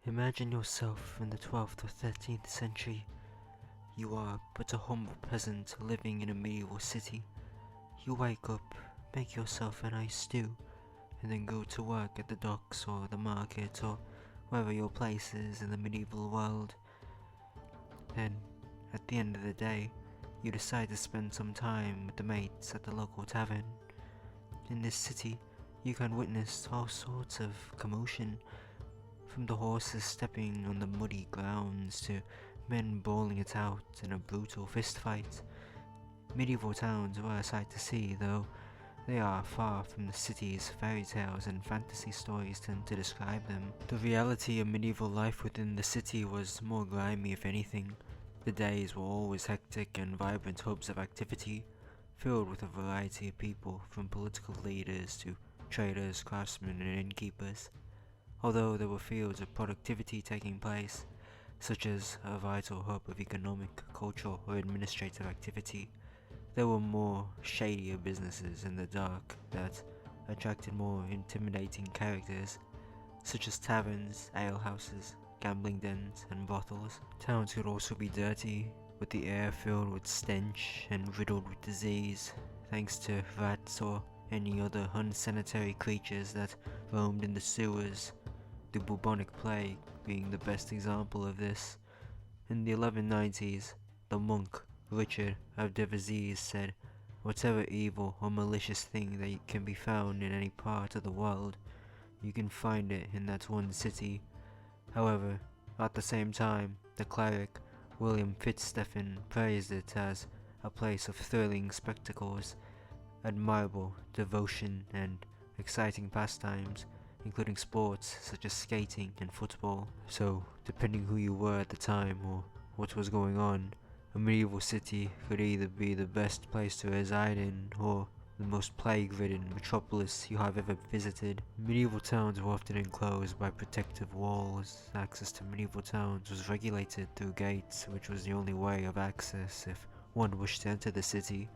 Imagine yourself in the 12th or 13th century. You are but a humble peasant living in a medieval city. You wake up, make yourself a nice stew, and then go to work at the docks or the market or wherever your place is in the medieval world. Then, at the end of the day, you decide to spend some time with the mates at the local tavern. In this city, you can witness all sorts of commotion, from the horses stepping on the muddy grounds to men brawling it out in a brutal fistfight. Medieval towns were a sight to see, though they are far from the cities fairy tales and fantasy stories tend to describe them. The reality of medieval life within the city was more grimy if anything. The days were always hectic and vibrant hubs of activity, filled with a variety of people from political leaders to traders, craftsmen and innkeepers. Although there were fields of productivity taking place, such as a vital hub of economic, cultural or administrative activity, there were more shadier businesses in the dark that attracted more intimidating characters, such as taverns, alehouses, gambling dens and brothels. Towns could also be dirty, with the air filled with stench and riddled with disease, thanks to rats or any other unsanitary creatures that roamed in the sewers, the bubonic plague being the best example of this. In the 1190s, the monk Richard of Devizes said, "Whatever evil or malicious thing that can be found in any part of the world, you can find it in that one city." However, at the same time, the cleric William Fitzstephen praised it as a place of thrilling spectacles, admirable devotion and exciting pastimes, including sports such as skating and football. So, depending who you were at the time or what was going on, a medieval city could either be the best place to reside in or the most plague-ridden metropolis you have ever visited. Medieval towns were often enclosed by protective walls. Access to medieval towns was regulated through gates, which was the only way of access if one wished to enter the city.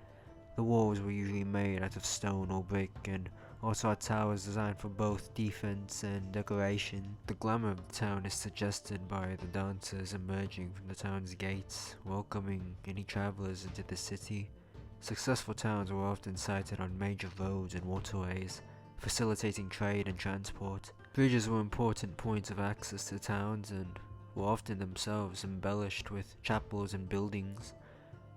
The walls were usually made out of stone or brick and also had towers designed for both defense and decoration. The glamour of the town is suggested by the dancers emerging from the town's gates, welcoming any travelers into the city. Successful towns were often sited on major roads and waterways, facilitating trade and transport. Bridges were important points of access to towns and were often themselves embellished with chapels and buildings.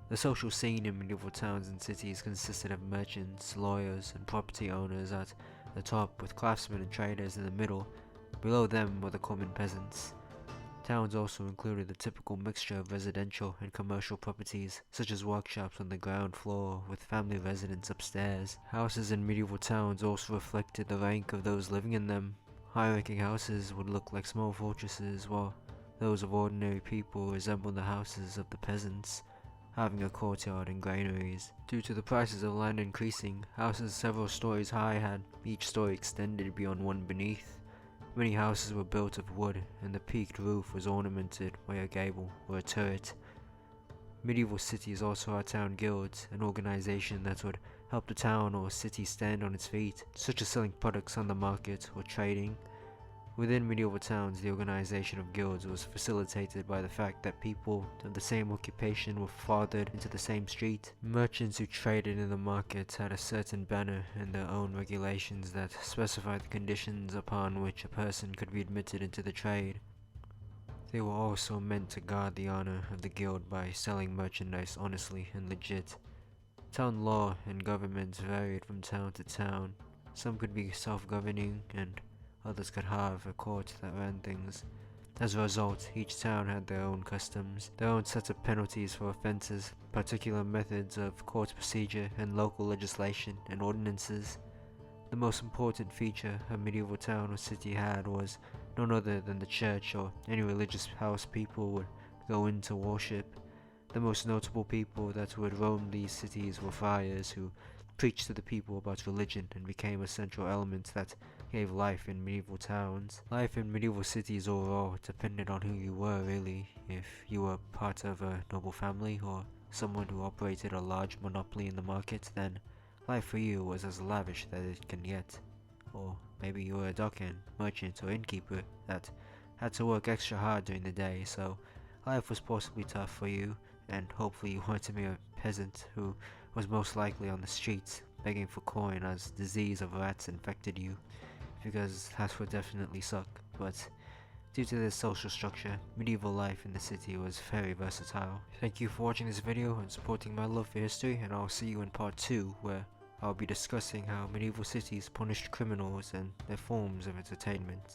The social scene in medieval towns and cities consisted of merchants, lawyers, and property owners at the top, with craftsmen and traders in the middle. Below them were the common peasants. Towns also included the typical mixture of residential and commercial properties, such as workshops on the ground floor with family residents upstairs. Houses in medieval towns also reflected the rank of those living in them. High-ranking houses would look like small fortresses, while those of ordinary people resembled the houses of the peasants, having a courtyard and granaries. Due to the prices of land increasing, houses several stories high had each story extended beyond one beneath. Many houses were built of wood, and the peaked roof was ornamented by a gable or a turret. Medieval cities also had town guilds, an organization that would help the town or city stand on its feet, such as selling products on the market or trading. Within medieval towns, the organization of guilds was facilitated by the fact that people of the same occupation were fathered into the same street. Merchants who traded in the market had a certain banner and their own regulations that specified the conditions upon which a person could be admitted into the trade. They were also meant to guard the honor of the guild by selling merchandise honestly and legit. Town law and government varied from town to town. Some could be self-governing and others could have a court that ran things. As a result, each town had their own customs, their own set of penalties for offences, particular methods of court procedure, and local legislation and ordinances. The most important feature a medieval town or city had was none other than the church or any religious house people would go in to worship. The most notable people that would roam these cities were friars who preached to the people about religion and became a central element that gave life in medieval towns. Life in medieval cities overall depended on who you were really. If you were part of a noble family or someone who operated a large monopoly in the market, then life for you was as lavish as it can get. Or maybe you were a dockhand, merchant or innkeeper that had to work extra hard during the day, so life was possibly tough for you, and hopefully you weren't to be a peasant who was most likely on the streets begging for coin as disease of rats infected you, because that would definitely suck. But due to this social structure, medieval life in the city was very versatile. Thank you for watching this video and supporting my love for history, and I'll see you in part 2, where I'll be discussing how medieval cities punished criminals and their forms of entertainment.